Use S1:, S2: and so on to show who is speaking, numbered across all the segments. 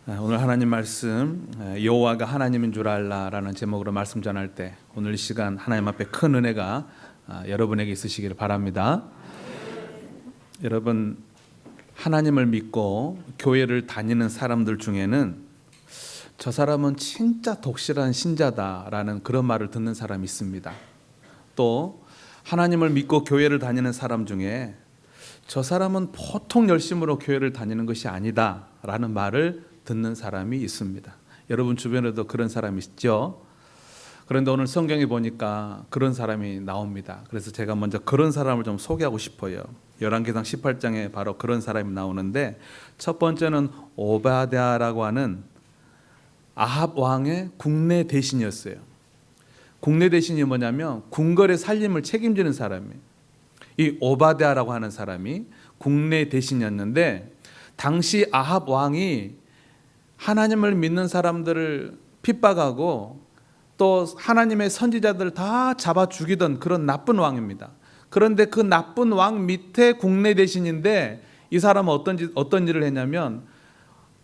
S1: 오늘 하나님 말씀 여호와가 하나님인 줄 알라라는 제목으로 말씀 전할 때 오늘 이 시간 하나님 앞에 큰 은혜가 여러분에게 있으시기를 바랍니다. 여러분, 하나님을 믿고 교회를 다니는 사람들 중에는 저 사람은 진짜 독실한 신자다라는 그런 말을 듣는 사람이 있습니다. 또 하나님을 믿고 교회를 다니는 사람 중에 저 사람은 보통 열심으로 교회를 다니는 것이 아니다라는 말을 듣는 사람이 있습니다. 여러분 주변에도 그런 사람이 있죠. 그런데 오늘 성경에 보니까 그런 사람이 나옵니다. 그래서 제가 먼저 그런 사람을 좀 소개하고 싶어요. 열왕기상 18장에 바로 그런 사람이 나오는데, 첫 번째는 오바댜라고 하는 아합 왕의 국내 대신이었어요. 국내 대신이 뭐냐면 궁궐의 살림을 책임지는 사람이에요. 이 오바댜라고 하는 사람이 국내 대신이었는데, 당시 아합 왕이 하나님을 믿는 사람들을 핍박하고 또 하나님의 선지자들을 다 잡아 죽이던 그런 나쁜 왕입니다. 그런데 그 나쁜 왕 밑에 국내 대신인데, 이 사람은 어떤 일을 했냐면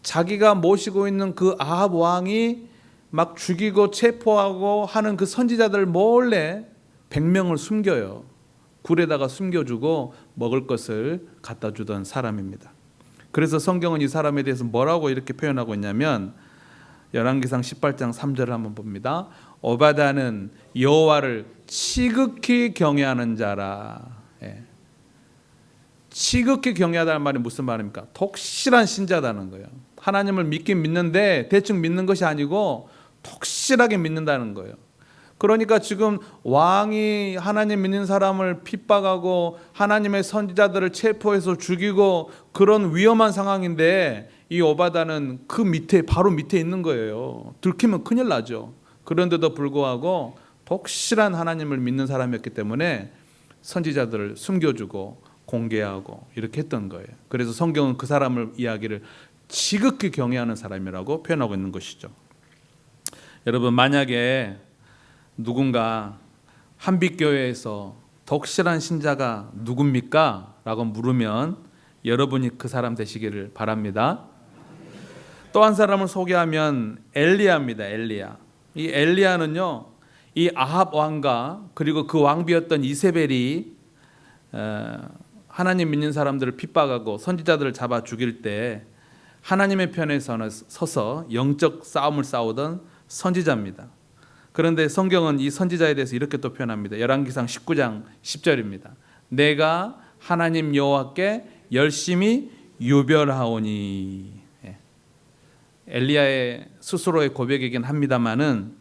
S1: 자기가 모시고 있는 그 아합 왕이 막 죽이고 체포하고 하는 그 선지자들 몰래 100명을 숨겨요. 굴에다가 숨겨주고 먹을 것을 갖다 주던 사람입니다. 그래서 성경은 이 사람에 대해서 뭐라고 이렇게 표현하고 있냐면, 열왕기상 18장 3절을 한번 봅니다. 오바댜는 여호와를 지극히 경외하는 자라. 지극히 경외하다는 말이 무슨 말입니까? 독실한 신자다는 거예요. 하나님을 믿긴 믿는데 대충 믿는 것이 아니고 독실하게 믿는다는 거예요. 그러니까 지금 왕이 하나님 믿는 사람을 핍박하고 하나님의 선지자들을 체포해서 죽이고 그런 위험한 상황인데, 이 오바댜는 그 밑에, 바로 밑에 있는 거예요. 들키면 큰일 나죠. 그런데도 불구하고 독실한 하나님을 믿는 사람이었기 때문에 선지자들을 숨겨주고 공개하고 이렇게 했던 거예요. 그래서 성경은 그 사람을 이야기를 지극히 경외하는 사람이라고 표현하고 있는 것이죠. 여러분, 만약에 누군가 한빛교회에서 독실한 신자가 누굽니까? 라고 물으면 여러분이 그 사람 되시기를 바랍니다. 또 한 사람을 소개하면 엘리야입니다. 엘리야. 이 엘리야는요, 이 아합 왕과 그리고 그 왕비였던 이세벨이 하나님 믿는 사람들을 핍박하고 선지자들을 잡아 죽일 때 하나님의 편에 서서 영적 싸움을 싸우던 선지자입니다. 그런데 성경은 이 선지자에 대해서 이렇게 또 표현합니다. 열왕기상 19장 10절입니다. 내가 하나님 여호와께 열심히 유별하오니. 엘리야의 스스로의 고백이긴 합니다만은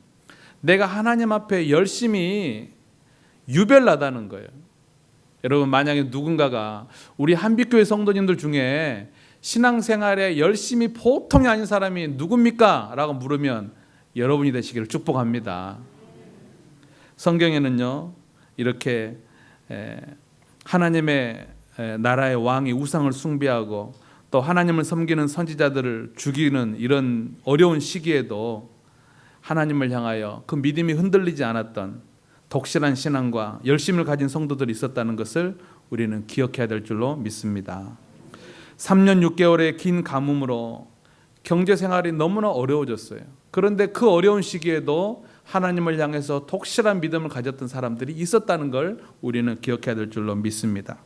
S1: 내가 하나님 앞에 열심히 유별나다는 거예요. 여러분, 만약에 누군가가 우리 한빛교회 성도님들 중에 신앙생활에 열심히 보통이 아닌 사람이 누굽니까? 라고 물으면 여러분이 되시기를 축복합니다. 성경에는요, 이렇게 하나님의 나라의 왕이 우상을 숭배하고 또 하나님을 섬기는 선지자들을 죽이는 이런 어려운 시기에도 하나님을 향하여 그 믿음이 흔들리지 않았던 독실한 신앙과 열심을 가진 성도들이 있었다는 것을 우리는 기억해야 될 줄로 믿습니다. 3년 6개월의 긴 가뭄으로 경제 생활이 너무나 어려워졌어요. 그런데 그 어려운 시기에도 하나님을 향해서 독실한 믿음을 가졌던 사람들이 있었다는 걸 우리는 기억해야 될 줄로 믿습니다.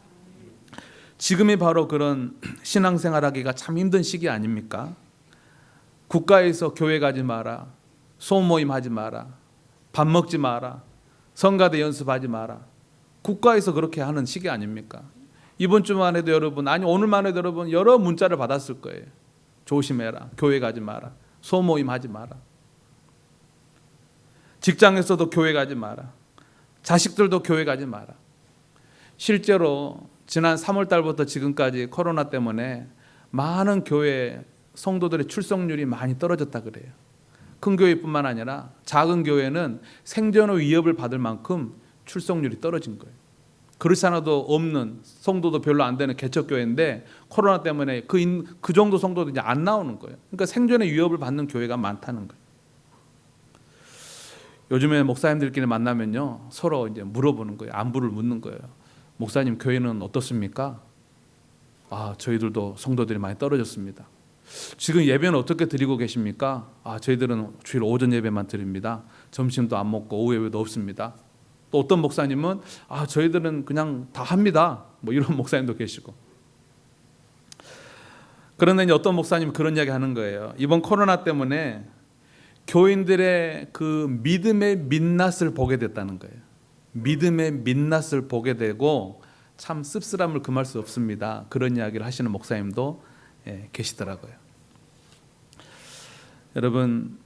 S1: 지금이 바로 그런 신앙생활하기가 참 힘든 시기 아닙니까? 국가에서 교회 가지 마라, 소모임 하지 마라, 밥 먹지 마라, 성가대 연습하지 마라. 국가에서 그렇게 하는 시기 아닙니까? 이번 주만 해도 여러분, 아니 오늘만 해도 여러분 여러 문자를 받았을 거예요. 조심해라, 교회 가지 마라, 소모임 하지 마라, 직장에서도 교회 가지 마라, 자식들도 교회 가지 마라. 실제로 지난 3월 달부터 지금까지 코로나 때문에 많은 교회 성도들의 출석률이 많이 떨어졌다 그래요. 큰 교회뿐만 아니라 작은 교회는 생존의 위협을 받을 만큼 출석률이 떨어진 거예요. 그렇지 않아도 없는 성도도 별로 안 되는 개척교회인데 코로나 때문에 그 정도 성도도 이제 안 나오는 거예요. 그러니까 생존의 위협을 받는 교회가 많다는 거예요. 요즘에 목사님들끼리 만나면요, 서로 이제 물어보는 거예요. 안부를 묻는 거예요. 목사님, 교회는 어떻습니까? 저희들도 성도들이 많이 떨어졌습니다. 지금 예배는 어떻게 드리고 계십니까? 저희들은 주일 오전 예배만 드립니다. 점심도 안 먹고 오후 예배도 없습니다. 또 어떤 목사님은 저희들은 그냥 다 합니다. 뭐 이런 목사님도 계시고. 그런데 이제 어떤 목사님이 그런 이야기 하는 거예요. 이번 코로나 때문에 교인들의 그 믿음의 민낯을 보게 됐다는 거예요. 믿음의 민낯을 보게 되고 참 씁쓸함을 금할 수 없습니다. 그런 이야기를 하시는 목사님도 계시더라고요. 여러분,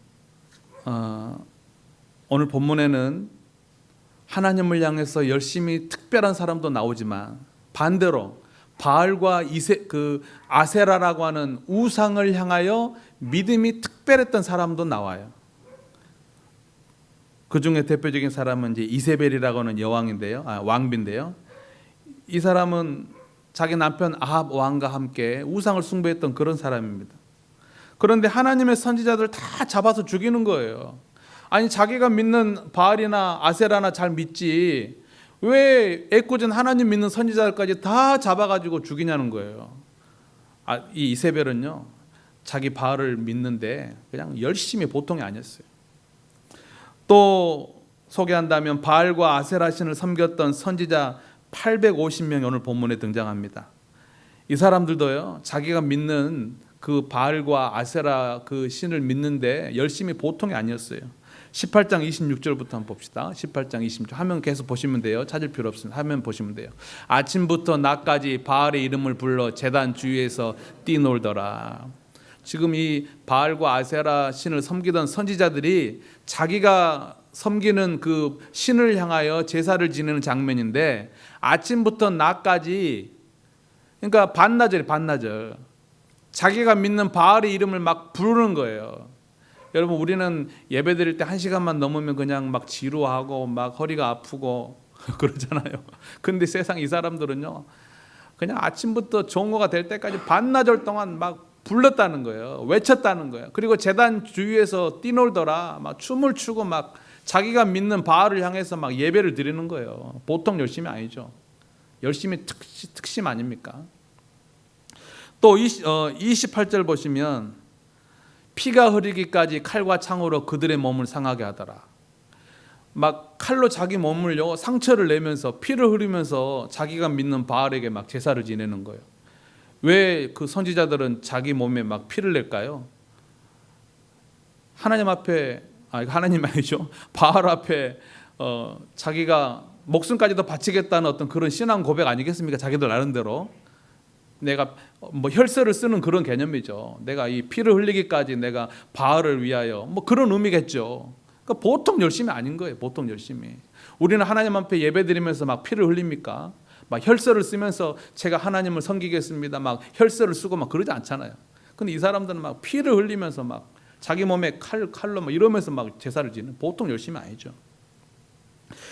S1: 오늘 본문에는 하나님을 향해서 열심히 특별한 사람도 나오지만 반대로 바알과 아세라라고 하는 우상을 향하여 믿음이 특별했던 사람도 나와요. 그 중에 대표적인 사람은 이제 이세벨이라고 하는 왕비인데요. 이 사람은 자기 남편 아합 왕과 함께 우상을 숭배했던 그런 사람입니다. 그런데 하나님의 선지자들 다 잡아서 죽이는 거예요. 아니, 자기가 믿는 바알이나 아세라나 잘 믿지 왜 애꿎은 하나님 믿는 선지자들까지 다 잡아가지고 죽이냐는 거예요. 이 이세벨은요, 자기 바알을 믿는데 그냥 열심히, 보통이 아니었어요. 또 소개한다면 바알과 아세라 신을 섬겼던 선지자 850명이 오늘 본문에 등장합니다. 이 사람들도요, 자기가 믿는 그 바알과 아세라 그 신을 믿는데 열심히, 보통이 아니었어요. 18장 26절부터 한번 봅시다. 18장 26절 화면 계속 보시면 돼요. 찾을 필요 없습니다. 화면 보시면 돼요. 아침부터 낮까지 바알의 이름을 불러 제단 주위에서 뛰놀더라. 지금 이 바알과 아세라 신을 섬기던 선지자들이 자기가 섬기는 그 신을 향하여 제사를 지내는 장면인데 아침부터 낮까지, 그러니까 반나절 자기가 믿는 바알의 이름을 막 부르는 거예요. 여러분, 우리는 예배 드릴 때 1시간만 넘으면 그냥 막 지루하고 막 허리가 아프고 그러잖아요. 근데 세상 이 사람들은요, 그냥 아침부터 종호가 될 때까지 반나절 동안 막 불렀다는 거예요. 외쳤다는 거예요. 그리고 제단 주위에서 뛰놀더라. 막 춤을 추고 막 자기가 믿는 바알을 향해서 막 예배를 드리는 거예요. 보통 열심이 아니죠. 열심히 특심 아닙니까? 또 28절 보시면 피가 흐르기까지 칼과 창으로 그들의 몸을 상하게 하더라. 막 칼로 자기 몸을요, 상처를 내면서 피를 흐르면서 자기가 믿는 바알에게 막 제사를 지내는 거예요. 왜 그 선지자들은 자기 몸에 막 피를 낼까요? 하나님 앞에, 하나님 아니죠, 바알 앞에 자기가 목숨까지도 바치겠다는 어떤 그런 신앙 고백 아니겠습니까? 자기들 나름대로 내가 뭐 혈세를 쓰는 그런 개념이죠. 내가 이 피를 흘리기까지 내가 바알을 위하여, 뭐 그런 의미겠죠. 그러니까 보통 열심이 아닌 거예요. 보통 열심히. 우리는 하나님 앞에 예배드리면서 막 피를 흘립니까? 막 혈세를 쓰면서 제가 하나님을 섬기겠습니다. 막 혈세를 쓰고 막 그러지 않잖아요. 근데 이 사람들은 막 피를 흘리면서 막 자기 몸에 칼로 막 이러면서 막 제사를 지는, 보통 열심이 아니죠.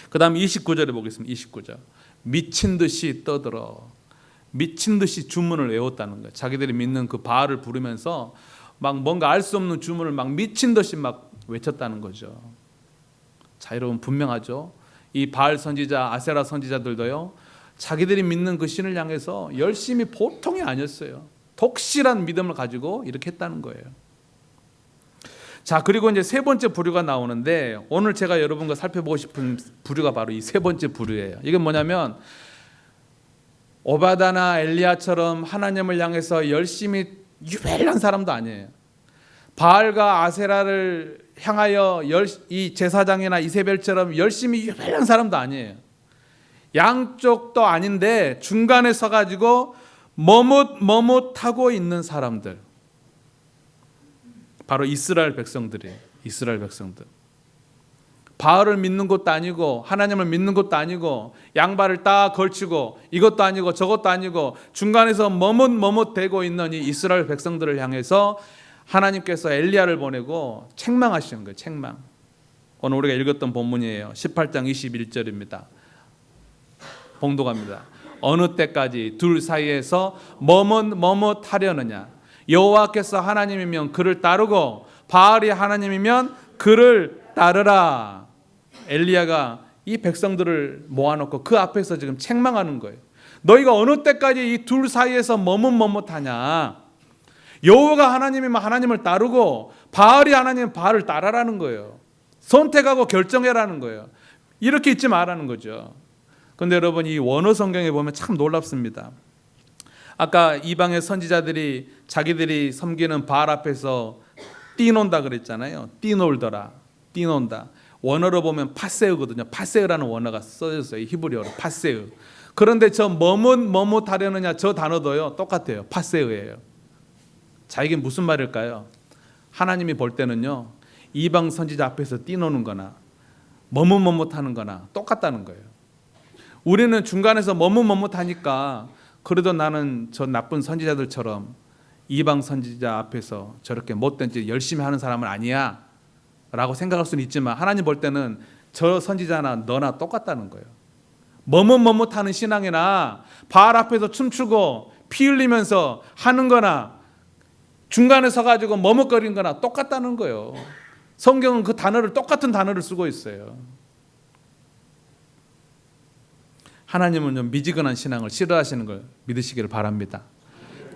S1: 그 다음 29절에 보겠습니다. 29절. 미친 듯이 떠들어. 미친 듯이 주문을 외웠다는 거예요. 자기들이 믿는 그 바알을 부르면서 막 뭔가 알 수 없는 주문을 막 미친 듯이 막 외쳤다는 거죠. 자, 여러분, 분명하죠. 이 바알 선지자, 아세라 선지자들도요, 자기들이 믿는 그 신을 향해서 열심히, 보통이 아니었어요. 독실한 믿음을 가지고 이렇게 했다는 거예요. 자, 그리고 이제 세 번째 부류가 나오는데 오늘 제가 여러분과 살펴보고 싶은 부류가 바로 이 세 번째 부류예요. 이건 뭐냐면 오바다나 엘리야처럼 하나님을 향해서 열심히 유별난 사람도 아니에요. 바알과 아세라를 향하여 이 제사장이나 이세벨처럼 열심히 유별난 사람도 아니에요. 양쪽도 아닌데 중간에 서가지고 머뭇머뭇하고 있는 사람들, 바로 이스라엘 백성들이에요. 이스라엘 백성들. 바알을 믿는 것도 아니고 하나님을 믿는 것도 아니고 양발을 딱 걸치고 이것도 아니고 저것도 아니고 중간에서 머뭇머뭇대고 있는 이 이스라엘 백성들을 향해서 하나님께서 엘리야를 보내고 책망하시는 거예요. 책망. 오늘 우리가 읽었던 본문이에요. 18장 21절입니다. 봉독합니다. 어느 때까지 둘 사이에서 머뭇머뭇하려느냐. 여호와께서 하나님이면 그를 따르고 바알이 하나님이면 그를 따르라. 엘리야가 이 백성들을 모아놓고 그 앞에서 지금 책망하는 거예요. 너희가 어느 때까지 이 둘 사이에서 머뭇머뭇하냐. 여호와가 하나님이면 하나님을 따르고 바알이 하나님은 바알을 따라라는 거예요. 선택하고 결정해라는 거예요. 이렇게 있지 말라는 거죠. 그런데 여러분, 이 원어 성경에 보면 참 놀랍습니다. 아까 이방의 선지자들이 자기들이 섬기는 바알 앞에서 뛰논다 그랬잖아요. 뛰놀더라, 뛰논다. 원어로 보면 파세우거든요. 파세우라는 원어가 써졌어요. 히브리어로 파세우. 그런데 저 머뭇하려느냐 저 단어도요 똑같아요. 파세우예요. 자, 이게 무슨 말일까요? 하나님이 볼 때는요, 이방 선지자 앞에서 뛰노는 거나 머뭇하는 거나 똑같다는 거예요. 우리는 중간에서 머뭇하니까 그래도 나는 저 나쁜 선지자들처럼 이방 선지자 앞에서 저렇게 못된 짓 열심히 하는 사람은 아니야 라고 생각할 수는 있지만, 하나님 볼 때는 저 선지자나 너나 똑같다는 거예요. 머뭇하는 신앙이나 바알 앞에서 춤추고 피 흘리면서 하는 거나 중간에 서가지고 머뭇거리는 거나 똑같다는 거예요. 성경은 그 단어를, 똑같은 단어를 쓰고 있어요. 하나님은 미지근한 신앙을 싫어하시는 걸 믿으시기를 바랍니다.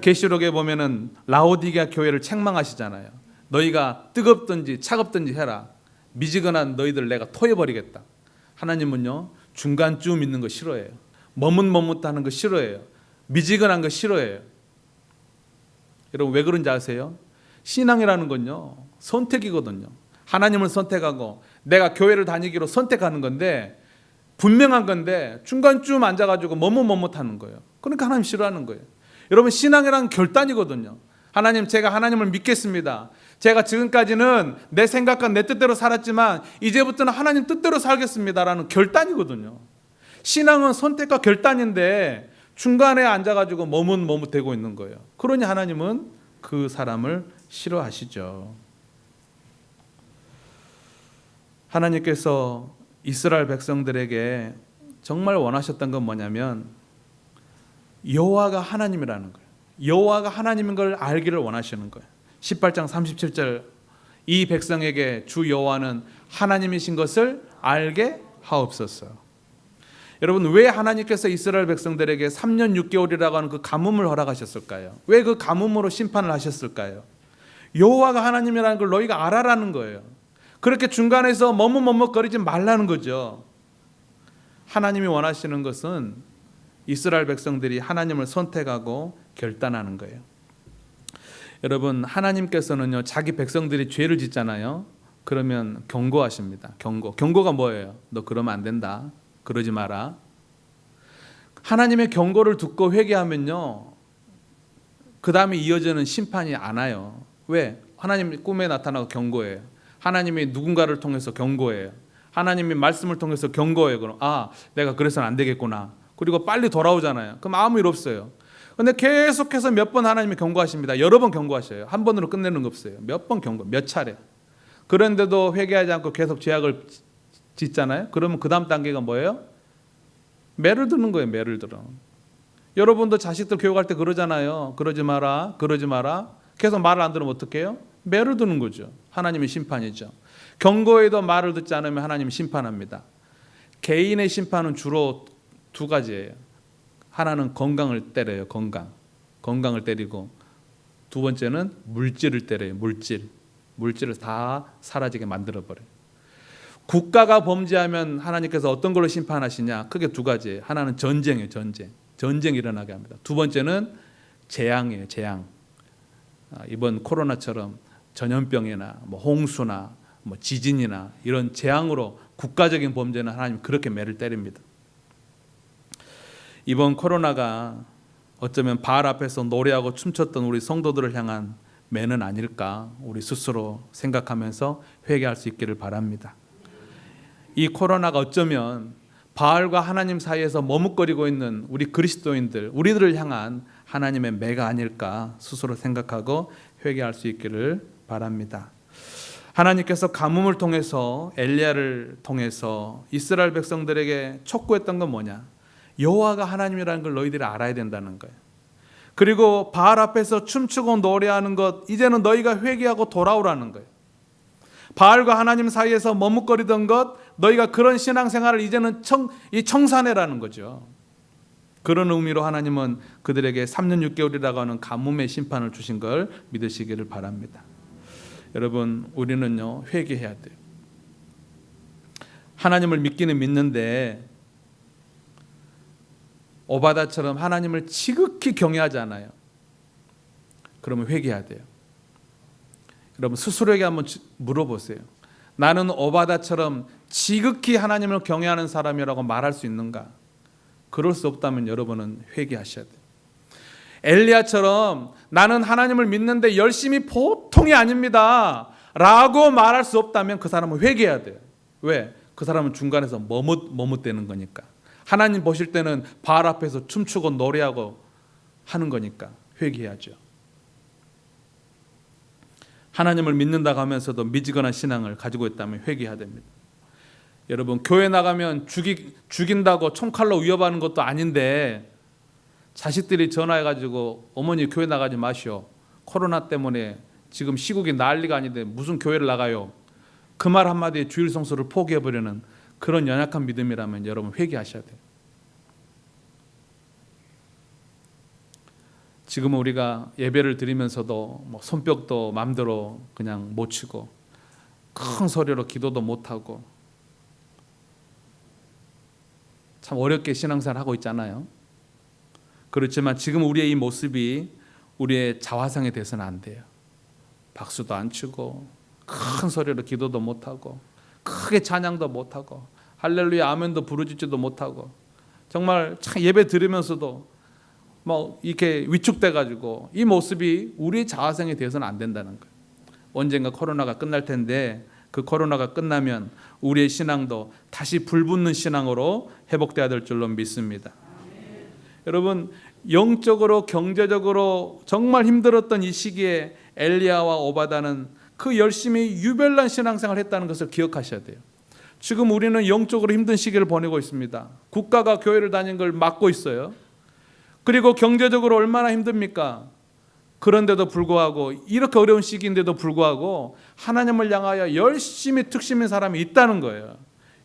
S1: 계시록에 보면은 라오디게아 교회를 책망하시잖아요. 너희가 뜨겁든지 차갑든지 해라. 미지근한 너희들 내가 토해버리겠다. 하나님은요, 중간쯤 있는 거 싫어해요. 머뭇하는 거 싫어해요. 미지근한 거 싫어해요. 여러분, 왜 그런지 아세요? 신앙이라는 건요, 선택이거든요. 하나님을 선택하고 내가 교회를 다니기로 선택하는 건데, 분명한 건데 중간쯤 앉아가지고 머뭇하는 거예요. 그러니까 하나님 싫어하는 거예요. 여러분, 신앙이란 결단이거든요. 하나님, 제가 하나님을 믿겠습니다. 제가 지금까지는 내 생각과 내 뜻대로 살았지만 이제부터는 하나님 뜻대로 살겠습니다라는 결단이거든요. 신앙은 선택과 결단인데 중간에 앉아가지고 머뭇대고 있는 거예요. 그러니 하나님은 그 사람을 싫어하시죠. 하나님께서 이스라엘 백성들에게 정말 원하셨던 건 뭐냐면 여호와가 하나님이라는 거예요. 여호와가 하나님인 걸 알기를 원하시는 거예요. 18장 37절, 이 백성에게 주 여호와는 하나님이신 것을 알게 하옵소서. 여러분, 왜 하나님께서 이스라엘 백성들에게 3년 6개월이라고 하는 그 가뭄을 허락하셨을까요? 왜 그 가뭄으로 심판을 하셨을까요? 여호와가 하나님이라는 걸 너희가 알아라는 거예요. 그렇게 중간에서 머뭇거리지 말라는 거죠. 하나님이 원하시는 것은 이스라엘 백성들이 하나님을 선택하고 결단하는 거예요. 여러분, 하나님께서는요, 자기 백성들이 죄를 짓잖아요. 그러면 경고하십니다. 경고가 뭐예요? 너 그러면 안 된다. 그러지 마라. 하나님의 경고를 듣고 회개하면요, 그 다음에 이어지는 심판이 안 와요. 왜? 하나님이 꿈에 나타나고 경고해요. 하나님이 누군가를 통해서 경고해요. 하나님이 말씀을 통해서 경고해요. 그럼 내가 그래서는 안 되겠구나. 그리고 빨리 돌아오잖아요. 그럼 아무 일 없어요. 근데 계속해서 몇 번 하나님이 경고하십니다. 여러 번 경고하셔요. 한 번으로 끝내는 거 없어요. 몇 번 경고, 몇 차례. 그런데도 회개하지 않고 계속 죄악을 짓잖아요. 그러면 그 다음 단계가 뭐예요? 매를 드는 거예요. 매를 들어. 여러분도 자식들 교육할 때 그러잖아요. 그러지 마라. 계속 말을 안 들으면 어떡해요? 매를 드는 거죠. 하나님의 심판이죠. 경고에도 말을 듣지 않으면 하나님이 심판합니다. 개인의 심판은 주로 두 가지예요. 하나는 건강을 때려요. 건강을 때리고, 두 번째는 물질을 때려요. 물질을 다 사라지게 만들어버려요. 국가가 범죄하면 하나님께서 어떤 걸로 심판하시냐? 크게 두 가지예요. 하나는 전쟁이에요. 전쟁이 일어나게 합니다. 두 번째는 재앙이에요. 재앙. 이번 코로나처럼 전염병이나 홍수나 지진이나 이런 재앙으로 국가적인 범죄는 하나님 그렇게 매를 때립니다. 이번 코로나가 어쩌면 바알 앞에서 노래하고 춤췄던 우리 성도들을 향한 매는 아닐까, 우리 스스로 생각하면서 회개할 수 있기를 바랍니다. 이 코로나가 어쩌면 바알과 하나님 사이에서 머뭇거리고 있는 우리 그리스도인들, 우리들을 향한 하나님의 매가 아닐까 스스로 생각하고 회개할 수 있기를 바랍니다. 하나님께서 가뭄을 통해서, 엘리야를 통해서 이스라엘 백성들에게 촉구했던 건 뭐냐? 여호와가 하나님이라는 걸 너희들이 알아야 된다는 거예요. 그리고 바알 앞에서 춤추고 노래하는 것, 이제는 너희가 회개하고 돌아오라는 거예요. 바알과 하나님 사이에서 머뭇거리던 것, 너희가 그런 신앙생활을 이제는 청산해라는 거죠. 그런 의미로 하나님은 그들에게 3년 6개월이라고 하는 가뭄의 심판을 주신 걸 믿으시기를 바랍니다. 여러분, 우리는요, 회개해야 돼요. 하나님을 믿기는 믿는데 오바다처럼 하나님을 지극히 경외하지 않아요. 그러면 회개해야 돼요. 여러분, 스스로에게 한번 물어보세요. 나는 오바다처럼 지극히 하나님을 경외하는 사람이라고 말할 수 있는가? 그럴 수 없다면 여러분은 회개하셔야 돼요. 엘리야처럼 나는 하나님을 믿는데 열심히 보통이 아닙니다 라고 말할 수 없다면 그 사람은 회개해야 돼요. 왜? 그 사람은 중간에서 머뭇대는 거니까. 하나님 보실 때는 바알 앞에서 춤추고 노래하고 하는 거니까 회개해야죠. 하나님을 믿는다고 하면서도 미지근한 신앙을 가지고 있다면 회개해야 됩니다. 여러분, 교회 나가면 죽인다고 총칼로 위협하는 것도 아닌데 자식들이 전화해가지고 어머니 교회 나가지 마시오. 코로나 때문에 지금 시국이 난리가 아닌데 무슨 교회를 나가요. 그 말 한마디에 주일 성수를 포기해버리는 그런 연약한 믿음이라면 여러분 회개하셔야 돼요. 지금 우리가 예배를 드리면서도 뭐 손뼉도 마음대로 그냥 못 치고 큰 소리로 기도도 못하고 참 어렵게 신앙생활 하고 있잖아요. 그렇지만 지금 우리의 이 모습이 우리의 자화상이 돼서는 안 돼요. 박수도 안 치고 큰 소리로 기도도 못하고 크게 찬양도 못하고 할렐루야 아멘도 부르짖지도 못하고 정말 참 예배 드리면서도 뭐 이렇게 위축돼가지고 이 모습이 우리의 자화상이 되어서는 안 된다는 거예요. 언젠가 코로나가 끝날 텐데 그 코로나가 끝나면 우리의 신앙도 다시 불붙는 신앙으로 회복돼야 될 줄로 믿습니다. 여러분, 영적으로 경제적으로 정말 힘들었던 이 시기에 엘리야와 오바다는 그 열심히 유별난 신앙생활을 했다는 것을 기억하셔야 돼요. 지금 우리는 영적으로 힘든 시기를 보내고 있습니다. 국가가 교회를 다니는 걸 막고 있어요. 그리고 경제적으로 얼마나 힘듭니까? 그런데도 불구하고 이렇게 어려운 시기인데도 불구하고 하나님을 향하여 열심히 특심인 사람이 있다는 거예요.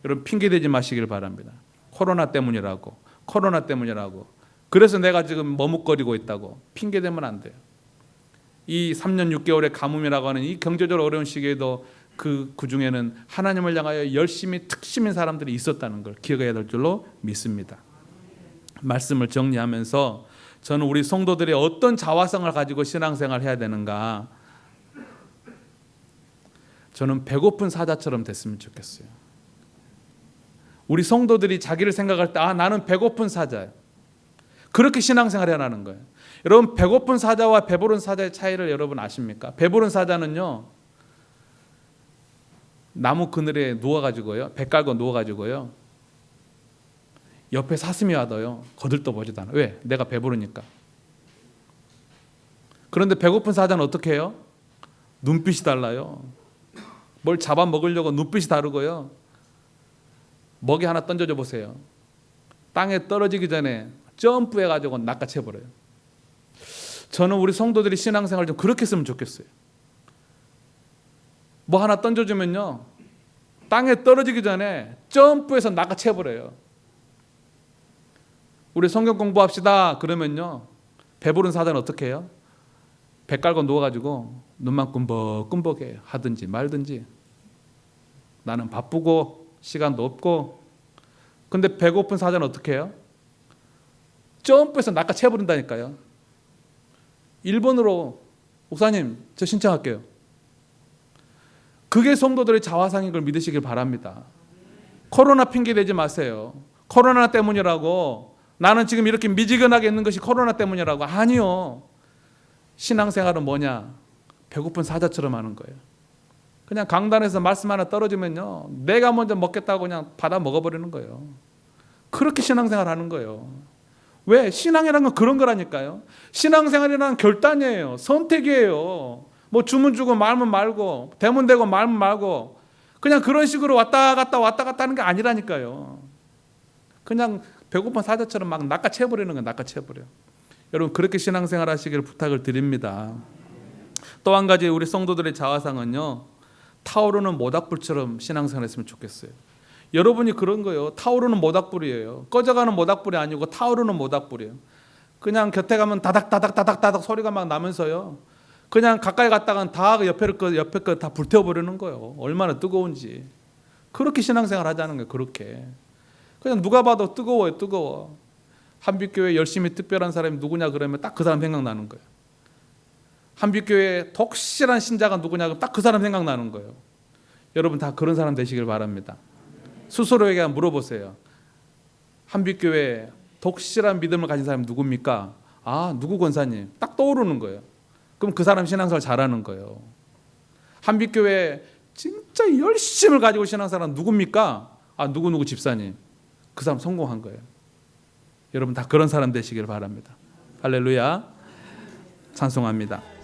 S1: 여러분, 핑계대지 마시길 바랍니다. 코로나 때문이라고 그래서 내가 지금 머뭇거리고 있다고 핑계대면 안 돼요. 이 3년 6개월의 가뭄이라고 하는 이 경제적으로 어려운 시기에도 그 중에는 하나님을 향하여 열심히 특심인 사람들이 있었다는 걸 기억해야 될 줄로 믿습니다. 말씀을 정리하면서 저는 우리 성도들이 어떤 자화상을 가지고 신앙생활을 해야 되는가, 저는 배고픈 사자처럼 됐으면 좋겠어요. 우리 성도들이 자기를 생각할 때 나는 배고픈 사자예요. 그렇게 신앙생활을 해야 하는 거예요. 여러분, 배고픈 사자와 배부른 사자의 차이를 여러분 아십니까? 배부른 사자는요, 나무 그늘에 누워가지고요, 배 깔고 누워가지고요, 옆에 사슴이 와도요 거들떠 보지도 않아요. 왜? 내가 배부르니까. 그런데 배고픈 사자는 어떻게 해요? 눈빛이 달라요. 뭘 잡아먹으려고 눈빛이 다르고요, 먹이 하나 던져줘 보세요. 땅에 떨어지기 전에 점프해가지고 낚아채버려요. 저는 우리 성도들이 신앙생활 좀 그렇게 했으면 좋겠어요. 뭐 하나 던져주면요, 땅에 떨어지기 전에 점프해서 낚아채버려요. 우리 성경 공부합시다 그러면요, 배부른 사자는 어떻게 해요? 배 깔고 누워가지고 눈만 끔벅끔벅해요. 하든지 말든지. 나는 바쁘고 시간도 없고. 근데 배고픈 사자는 어떻게 해요? 점프해서 낚아채버린다니까요. 1번으로 목사님 저 신청할게요. 그게 성도들의 자화상인 걸 믿으시길 바랍니다. 코로나 핑계 대지 마세요. 코로나 때문이라고, 나는 지금 이렇게 미지근하게 있는 것이 코로나 때문이라고. 아니요. 신앙생활은 뭐냐? 배고픈 사자처럼 하는 거예요. 그냥 강단에서 말씀 하나 떨어지면요, 내가 먼저 먹겠다고 그냥 받아 먹어버리는 거예요. 그렇게 신앙생활 하는 거예요. 왜? 신앙이라는 건 그런 거라니까요. 신앙생활이라는 결단이에요. 선택이에요. 뭐 주문 주고 말면 말고, 되면 되고 말면 말고, 그냥 그런 식으로 왔다 갔다 하는 게 아니라니까요. 그냥 배고픈 사자처럼 막 낚아채버리는 거예요. 낚아채버려. 여러분, 그렇게 신앙생활 하시기를 부탁을 드립니다. 또 한 가지 우리 성도들의 자화상은요, 타오르는 모닥불처럼 신앙생활 했으면 좋겠어요. 여러분이 그런 거예요. 타오르는 모닥불이에요. 꺼져가는 모닥불이 아니고 타오르는 모닥불이에요. 그냥 곁에 가면 다닥다닥 소리가 막 나면서요. 그냥 가까이 갔다간 다 옆에 거 다 불태워버리는 거예요. 얼마나 뜨거운지. 그렇게 신앙생활 하자는 거예요. 그렇게. 그냥 누가 봐도 뜨거워요. 뜨거워. 한빛교회 열심히 특별한 사람이 누구냐 그러면 딱 그 사람 생각나는 거예요. 한빛교회 독실한 신자가 누구냐 그러면 딱 그 사람 생각나는 거예요. 여러분 다 그런 사람 되시길 바랍니다. 스스로에게 물어보세요. 한빛교회 독실한 믿음을 가진 사람이 누굽니까? 아, 누구 권사님. 딱 떠오르는 거예요. 그럼 그 사람 신앙생활 잘하는 거예요. 한빛교회 진짜 열심을 가지고 신앙생활 누굽니까? 아, 누구 집사님. 그 사람 성공한 거예요. 여러분 다 그런 사람 되시길 바랍니다. 할렐루야. 찬송합니다.